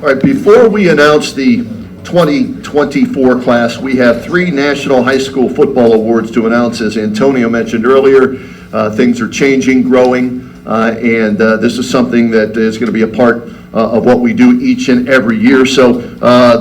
All right, before we announce the 2024 class, we have 3 National High School Football Awards to announce. As Antonio mentioned earlier, things are changing, growing, and this is something that is going to be a part of what we do each and every year. So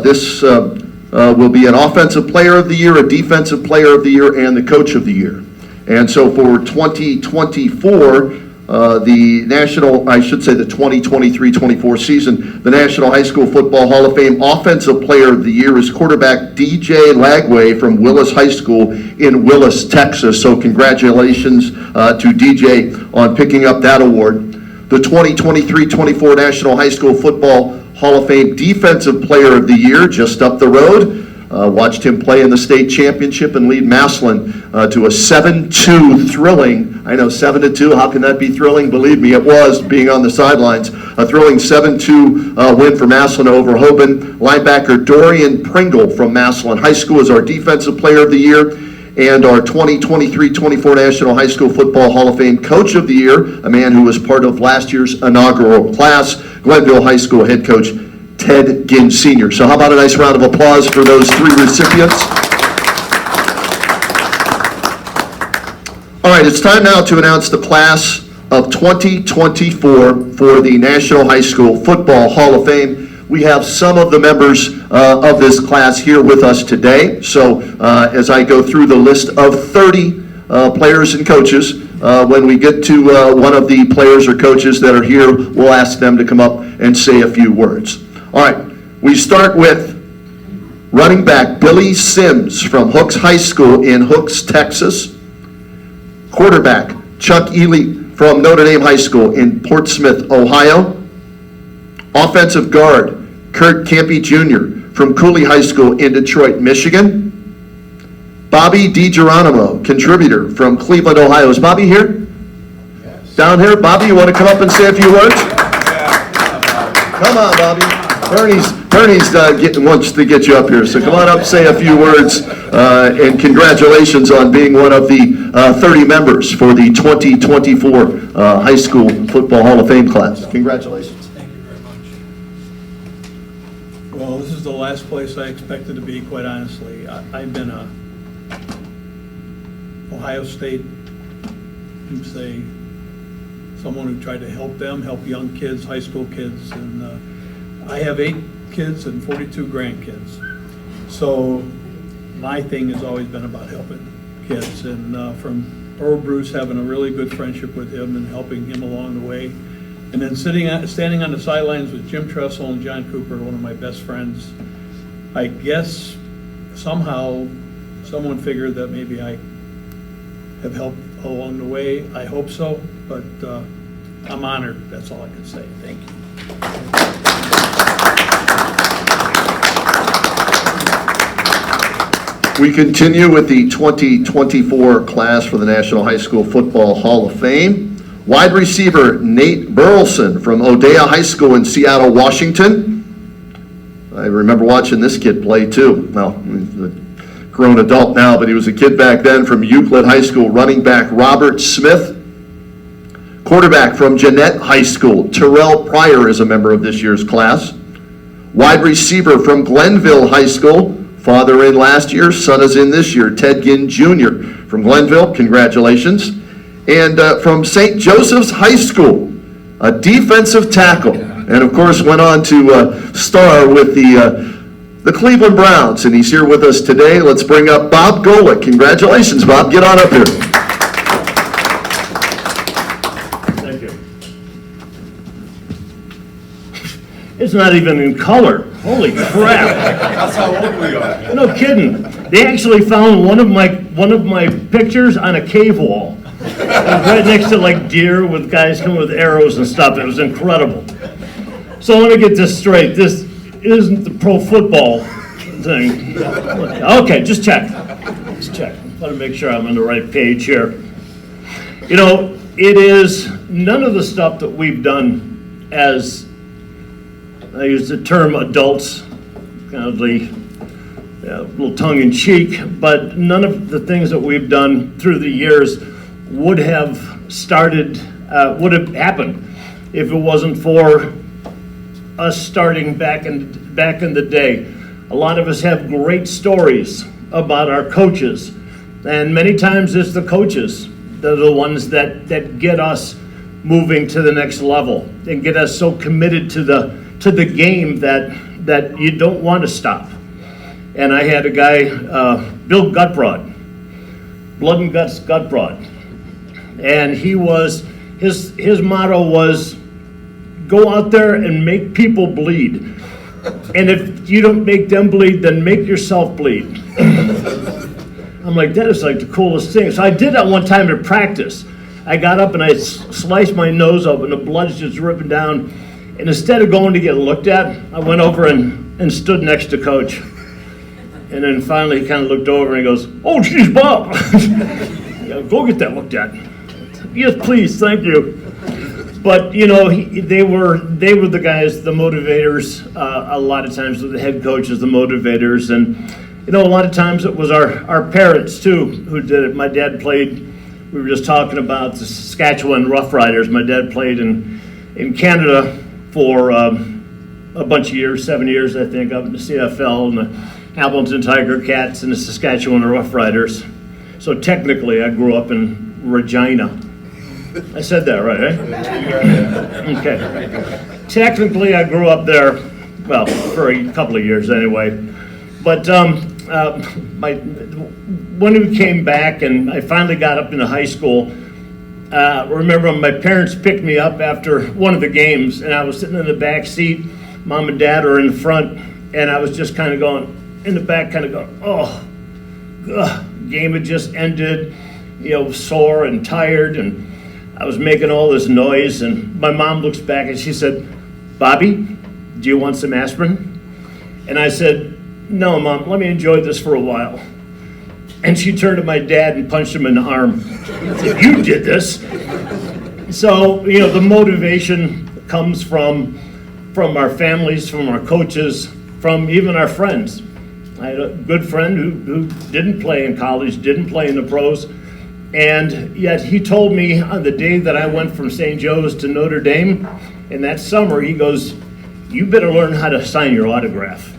this will be an Offensive Player of the Year, a Defensive Player of the Year, and the Coach of the Year. And so for 2024, the 2023-24 season, the National High School Football Hall of Fame Offensive Player of the Year is quarterback DJ Lagway from Willis High School in Willis, Texas. So congratulations to DJ on picking up that award. The 2023-24 National High School Football Hall of Fame Defensive Player of the Year, just up the road. Watched him play in the state championship and lead Massillon to a 7-2 thrilling, I know 7-2, how can that be thrilling? Believe me, it was, being on the sidelines. A thrilling 7-2 win for Massillon over Hoban. Linebacker Dorian Pringle from Massillon High School is our Defensive Player of the Year. And our 2023-24 National High School Football Hall of Fame Coach of the Year, a man who was part of last year's inaugural class, Glenville High School head coach Ted Ginn Sr. So how about a nice round of applause for those 3 recipients? All right, it's time now to announce the class of 2024 for the National High School Football Hall of Fame. We have some of the members of this class here with us today. So as I go through the list of 30 players and coaches, when we get to one of the players or coaches that are here, we'll ask them to come up and say a few words. All right, we start with running back Billy Sims from Hooks High School in Hooks, Texas. Quarterback Chuck Ely from Notre Dame High School in Portsmouth, Ohio. Offensive guard Kurt Campy Jr. from Cooley High School in Detroit, Michigan. Bobby DiGeronimo, contributor from Cleveland, Ohio. Is Bobby here? Yes. Down here? Bobby, you want to come up and say a few words? Yeah. Come on, Bobby. Bernie's wants to get you up here, so come on up, say a few words, and congratulations on being one of the 30 members for the 2024 High School Football Hall of Fame class. Congratulations. Thank you very much. Well, this is the last place I expected to be, quite honestly. I've been a Ohio State, you'd say, someone who tried to help young kids, high school kids, and I have 8 kids and 42 grandkids. So my thing has always been about helping kids, and from Earl Bruce, having a really good friendship with him and helping him along the way, and then standing on the sidelines with Jim Tressel and John Cooper, one of my best friends. I guess somehow someone figured that maybe I have helped along the way. I hope so, but I'm honored. That's all I can say. Thank you. We continue with the 2024 class for the National High School Football Hall of Fame. Wide receiver Nate Burleson from Odeya High School in Seattle, Washington. I remember watching this kid play too. Well, he's a grown adult now, but he was a kid back then. From Euclid High School, running back Robert Smith. Quarterback from Jeanette High School, Terrell Pryor is a member of this year's class. Wide receiver from Glenville High School, father in last year, son is in this year, Ted Ginn Jr. from Glenville, congratulations. And from St. Joseph's High School, a defensive tackle, and of course went on to star with the Cleveland Browns, and he's here with us today. Let's bring up Bob Golick. Congratulations, Bob. Get on up here. Thank you. It's not even in color. Holy crap. That's how old we are. No kidding. They actually found one of my pictures on a cave wall. Right next to like deer with guys coming with arrows and stuff. It was incredible. So I want to get this straight. This isn't the pro football thing. Okay, just check. Just check. I want to make sure I'm on the right page here. You know, it is none of the stuff that we've done as, I use the term adults, kind of a little tongue-in-cheek, but none of the things that we've done through the years would have happened if it wasn't for us starting back in the day. A lot of us have great stories about our coaches, and many times it's the coaches that are the ones that get us moving to the next level and get us so committed to the game that you don't want to stop. And I had a guy, Bill Gutbrod, Blood and Guts Gutbrod, and his motto was, go out there and make people bleed. And if you don't make them bleed, then make yourself bleed. I'm like, that is like the coolest thing. So I did that one time in practice. I got up and I sliced my nose open, the blood's just dripping down. And instead of going to get looked at, I went over and stood next to Coach. And then finally he kind of looked over and he goes, oh, geez, Bob. Yeah, go get that looked at. Yes, please, thank you. But, you know, they were the guys, the motivators, a lot of times the head coaches, the motivators. And, you know, a lot of times it was our parents, too, who did it. My dad played, we were just talking about the Saskatchewan Rough Riders. My dad played in Canada for a bunch of years, 7 years, I think, up in the CFL and the Hamilton Tiger Cats and the Saskatchewan Rough Riders. So technically, I grew up in Regina. I said that right, eh? Okay. Technically, I grew up there, well, for a couple of years anyway. But when we came back and I finally got up into high school, remember my parents picked me up after one of the games and I was sitting in the back seat. Mom and Dad are in the front and I was just kind of going, in the back kind of going, oh, ugh. Game had just ended, you know, sore and tired, and I was making all this noise, and my mom looks back and she said, Bobby, do you want some aspirin? And I said, no, Mom, let me enjoy this for a while. And she turned to my dad and punched him in the arm. Said, you did this. So, you know, the motivation comes from our families, from our coaches, from even our friends. I had a good friend who didn't play in college, didn't play in the pros, and yet he told me on the day that I went from St. Joe's to Notre Dame, in that summer, he goes, you better learn how to sign your autograph.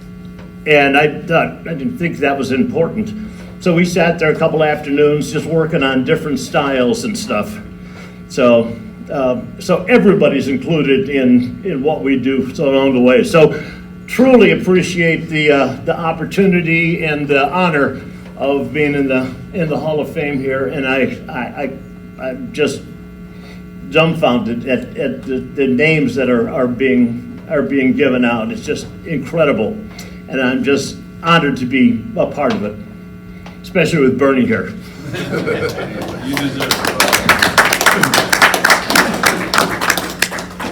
And I didn't think that was important. So we sat there a couple afternoons just working on different styles and stuff. So everybody's included in what we do so along the way. So truly appreciate the opportunity and the honor of being in the Hall of Fame here, and I'm just dumbfounded at the names that are being given out. It's just incredible, and I'm just honored to be a part of it, especially with Bernie here. You deserve it.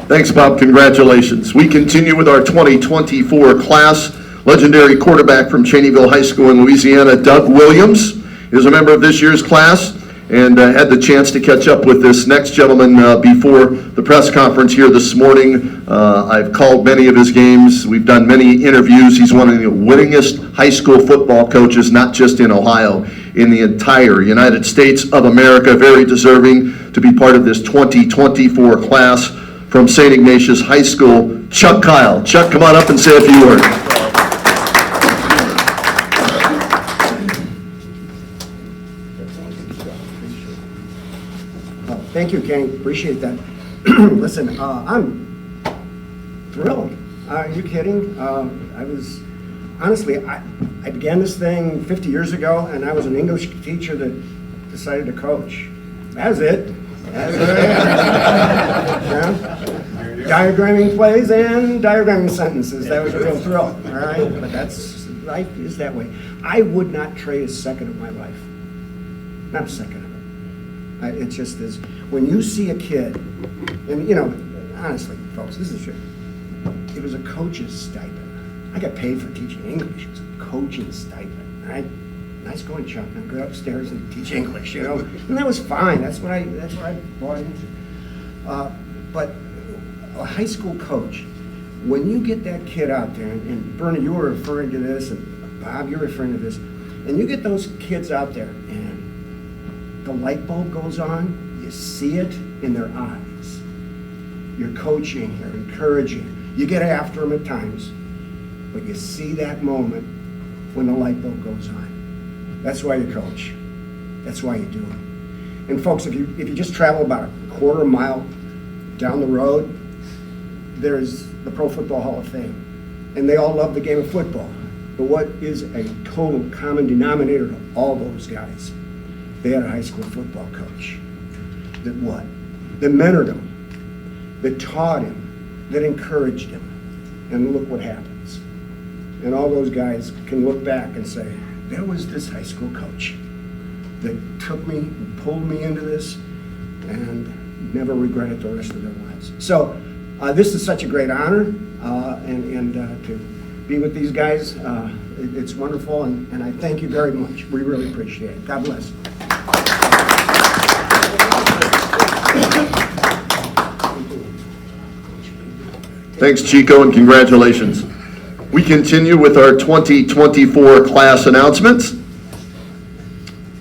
Thanks, Bob. Congratulations. We continue with our 2024 class. Legendary quarterback from Cheneyville High School in Louisiana, Doug Williams, is a member of this year's class and had the chance to catch up with this next gentleman before the press conference here this morning. I've called many of his games. We've done many interviews. He's one of the winningest high school football coaches, not just in Ohio, in the entire United States of America. Very deserving to be part of this 2024 class. From St. Ignatius High School, Chuck Kyle. Chuck, come on up and say a few words. Thank you, Kenny. Appreciate that. Listen, I'm thrilled. Are you kidding? I was, honestly, I began this thing 50 years ago, and I was an English teacher that decided to coach. That was it. Yeah. Diagramming plays and diagramming sentences. That was a real thrill, all right? But that's, life is that way. I would not trade a second of my life. Not a second of it. It just is. When you see a kid, and you know, honestly, folks, this is true. It was a coach's stipend. I got paid for teaching English. It was a coaching stipend, all right? Nice going, Chuck. Now go upstairs and teach English, you know? And that was fine. That's what I bought into. But a high school coach, when you get that kid out there, and Bernie, you were referring to this, and Bob, you're referring to this, and you get those kids out there, and the light bulb goes on, you see it in their eyes. You're coaching, you're encouraging. You get after them at times, but you see that moment when the light bulb goes on. That's why you coach. That's why you do it. And folks, if you just travel about a quarter mile down the road, there's the Pro Football Hall of Fame. And they all love the game of football. But what is a total common denominator to all those guys? They had a high school football coach that what? That mentored him, that taught him, that encouraged him. And look what happens. And all those guys can look back and say, there was this high school coach that took me and pulled me into this and never regretted the rest of their lives. So this is such a great honor, and to be with these guys, it's wonderful, and I thank you very much. We really appreciate it. God bless. Thanks, Chico, and congratulations. We continue with our 2024 class announcements.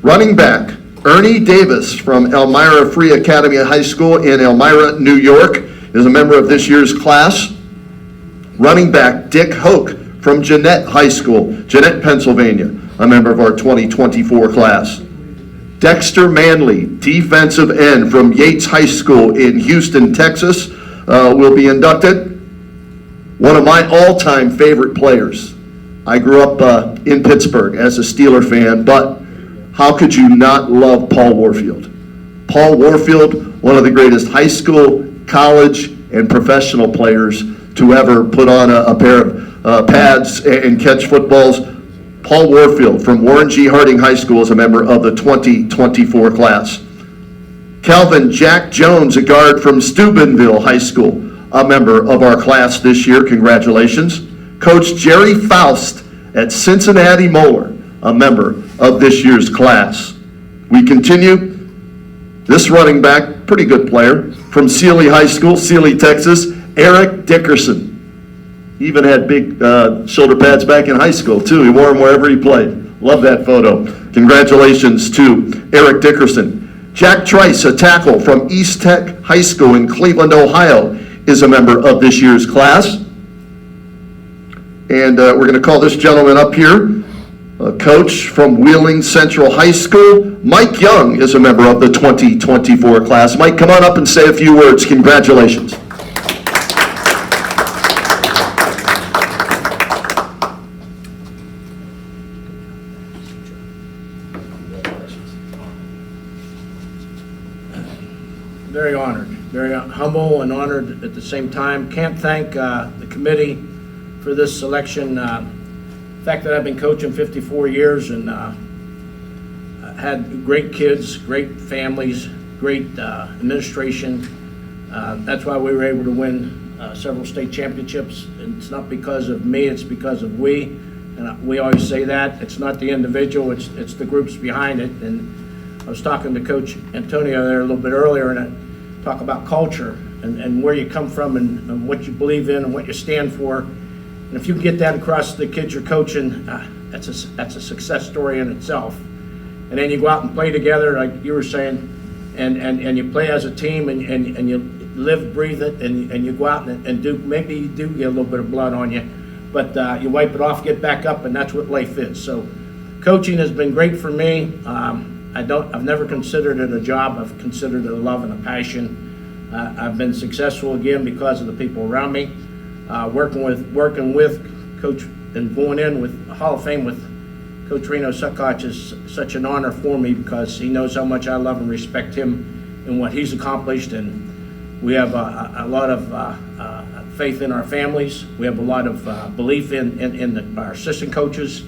Running back, Ernie Davis from Elmira Free Academy High School in Elmira, New York, is a member of this year's class. Running back, Dick Hoke from Jeanette High School, Jeanette, Pennsylvania, a member of our 2024 class. Dexter Manley, defensive end from Yates High School in Houston, Texas, will be inducted. One of my all-time favorite players. I grew up in Pittsburgh as a Steeler fan, but how could you not love Paul Warfield? Paul Warfield, one of the greatest high school, college, and professional players to ever put on a pair of pads and catch footballs. Paul Warfield from Warren G. Harding High School is a member of the 2024 class. Calvin Jack Jones, a guard from Steubenville High School, a member of our class this year. Congratulations. Coach Jerry Faust at Cincinnati Moeller, a member of this year's class. We continue. This running back, pretty good player, from Sealy High School, Sealy, Texas, Eric Dickerson. He even had big shoulder pads back in high school, too. He wore them wherever he played. Love that photo. Congratulations to Eric Dickerson. Jack Trice, a tackle from East Tech High School in Cleveland, Ohio, is a member of this year's class. And we're going to call this gentleman up here, a coach from Wheeling Central High School. Mike Young is a member of the 2024 class. Mike, come on up and say a few words. Congratulations. Very honored, very humble and honored at the same time. Can't thank the committee for this selection. The fact that I've been coaching 54 years and had great kids, great families, great administration. That's why we were able to win several state championships. And it's not because of me, it's because of we. And we always say that. It's not the individual, it's the groups behind it. And I was talking to Coach Antonio there a little bit earlier, and I talk about culture and where you come from and what you believe in and what you stand for. And if you can get that across to the kids you're coaching, that's a success story in itself. And then you go out and play together, like you were saying, and you play as a team, and you live, breathe it, and you go out and do. Maybe you do get a little bit of blood on you, but you wipe it off, get back up, and that's what life is. So, coaching has been great for me. I've never considered it a job. I've considered it a love and a passion. I've been successful again because of the people around me. Working with Coach and going in with Hall of Fame with Coach Reno Suckoch is such an honor for me because he knows how much I love and respect him and what he's accomplished. And we have a lot of faith in our families. We have a lot of belief in our assistant coaches.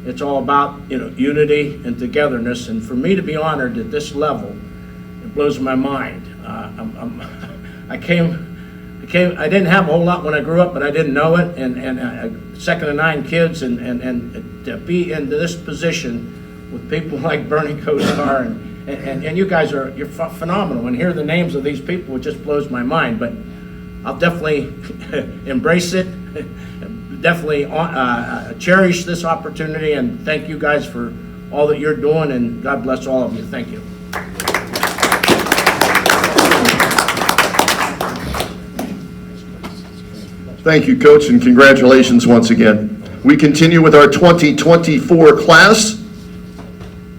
It's all about unity and togetherness. And for me to be honored at this level, it blows my mind. I didn't have a whole lot when I grew up, but I didn't know it. And second of 9 kids, and to be in this position with people like Bernie Kosar and you guys you're phenomenal. And hear the names of these people, it just blows my mind. But I'll definitely embrace it. Definitely cherish this opportunity, and thank you guys for all that you're doing, and God bless all of you. Thank you. Thank you, Coach, and congratulations once again. We continue with our 2024 class.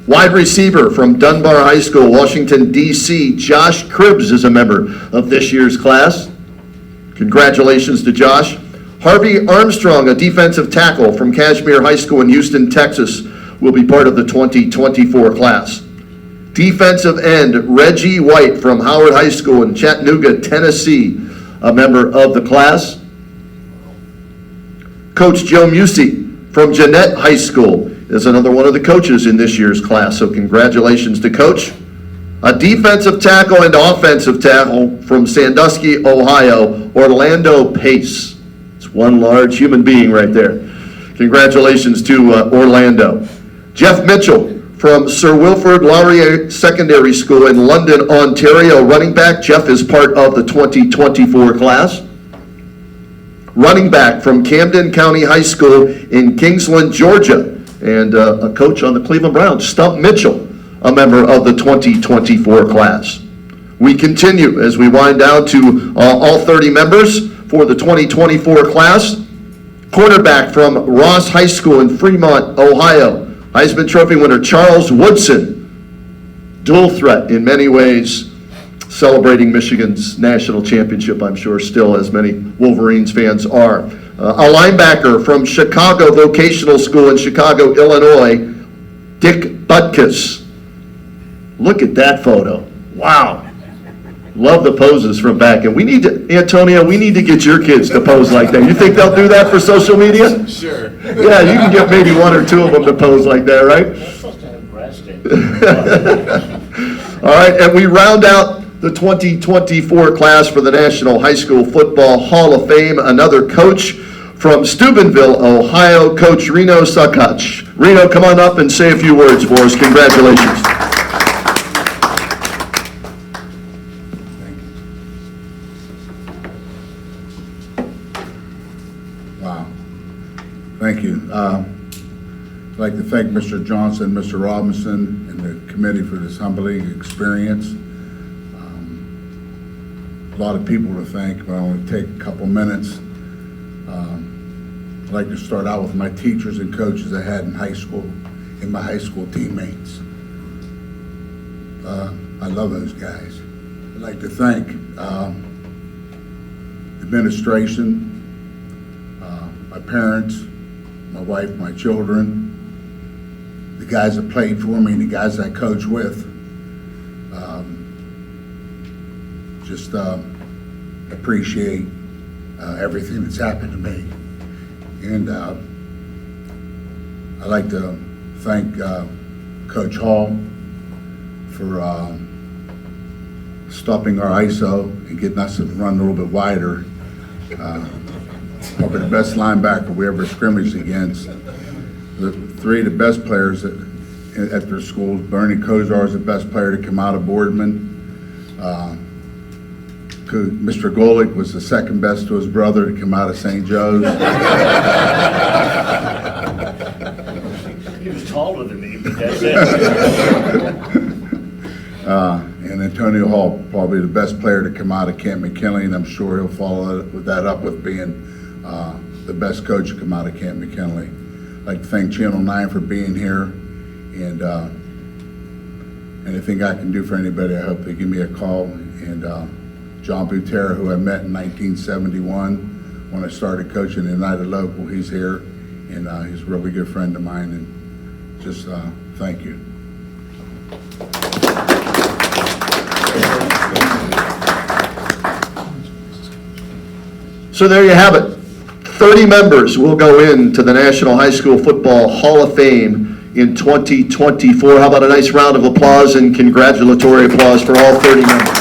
Wide receiver from Dunbar High School, Washington, D.C., Josh Cribbs is a member of this year's class. Congratulations to Josh. Harvey Armstrong, a defensive tackle from Kashmir High School in Houston, Texas, will be part of the 2024 class. Defensive end Reggie White from Howard High School in Chattanooga, Tennessee, a member of the class. Coach Joe Musey from Jeanette High School is another one of the coaches in this year's class, so congratulations to Coach. A defensive tackle and offensive tackle from Sandusky, Ohio, Orlando Pace. It's one large human being right there. Congratulations to Orlando. Jeff Mitchell from Sir Wilfrid Laurier Secondary School in London, Ontario, running back. Jeff is part of the 2024 class. Running back from Camden County High School in Kingsland, Georgia, and a coach on the Cleveland Browns, Stump Mitchell, a member of the 2024 class. We continue as we wind down to all 30 members for the 2024 class. Cornerback from Ross High School in Fremont, Ohio, Heisman Trophy winner Charles Woodson. Dual threat in many ways, celebrating Michigan's national championship, I'm sure still, as many Wolverines fans are. A linebacker from Chicago Vocational School in Chicago, Illinois, Dick Butkus. Look at that photo. Wow. Love the poses from back. And we need to, Antonio, we need to get your kids to pose like that. You think they'll do that for social media? Sure. Yeah, you can get maybe one or two of them to pose like that, right? They're supposed to have breast in. All right, and we round out the 2024 class for the National High School Football Hall of Fame. Another coach from Steubenville, Ohio, Coach Reno Sakach. Reno, come on up and say a few words for us. Congratulations. Wow. Thank you. I'd like to thank Mr. Johnson, Mr. Robinson, and the committee for this humbling experience. A lot of people to thank, but I'll only take a couple minutes. I'd like to start out with my teachers and coaches I had in high school and my high school teammates. I love those guys. I'd like to thank administration, my parents, my wife, my children, the guys that played for me, and the guys I coach with. Just appreciate everything that's happened to me. And I'd like to thank Coach Hall for stopping our ISO and getting us to run a little bit wider. Probably the best linebacker we ever scrimmaged against. The three of the best players at their schools. Bernie Kozar is the best player to come out of Boardman. Mr. Golick was the second best to his brother to come out of St. Joe's. He was taller than me, but that's it. And Antonio Hall, probably the best player to come out of Camp McKinley, and I'm sure he'll follow that up with being the best coach to come out of Camp McKinley. I'd like to thank Channel 9 for being here, and anything I can do for anybody, I hope they give me a call. And John Butera, who I met in 1971 when I started coaching the United Local, he's here, and he's a really good friend of mine, and just thank you. So there you have it. 30 members will go into the National High School Football Hall of Fame in 2024. How about a nice round of applause and congratulatory applause for all 30 members?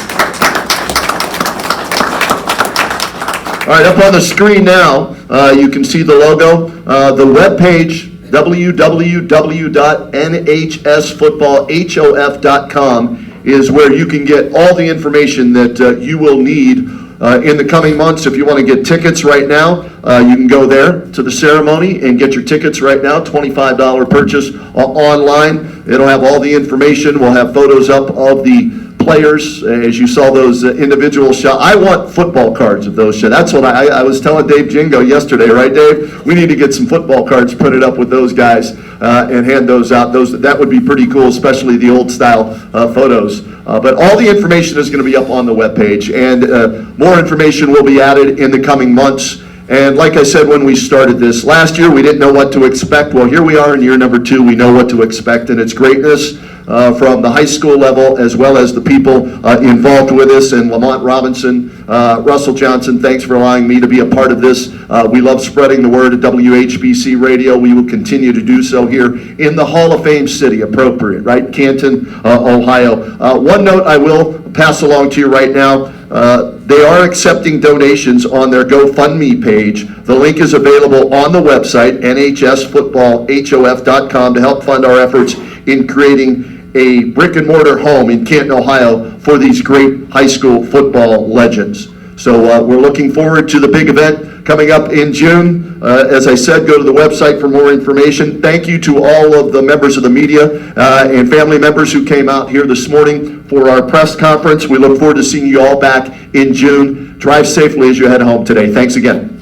All right, up on the screen now, you can see the logo. The webpage, www.nhsfootballhof.com, is where you can get all the information that you will need in the coming months. If you want to get tickets right now, you can go there to the ceremony and get your tickets right now, $25 purchase online. It'll have all the information. We'll have photos up of the players, as you saw those individual shots. I want football cards of those shots. That's what I was telling Dave Jingo yesterday, right, Dave? We need to get some football cards printed up with those guys and hand those out. That would be pretty cool, especially the old style photos. But all the information is going to be up on the webpage, and more information will be added in the coming months. And like I said when we started this, last year we didn't know what to expect. Well, here we are in year number 2. We know what to expect, and it's greatness from the high school level as well as the people involved with this. And Lamont Robinson, Russell Johnson, thanks for allowing me to be a part of this. We love spreading the word at WHBC Radio. We will continue to do so here in the Hall of Fame city, appropriate, right? Canton, Ohio. One note I will pass along to you right now. They are accepting donations on their GoFundMe page. The link is available on the website, nhsfootballhof.com, to help fund our efforts in creating a brick and mortar home in Canton, Ohio for these great high school football legends. So we're looking forward to the big event coming up in June. As I said, go to the website for more information. Thank you to all of the members of the media and family members who came out here this morning for our press conference. We look forward to seeing you all back in June. Drive safely as you head home today. Thanks again.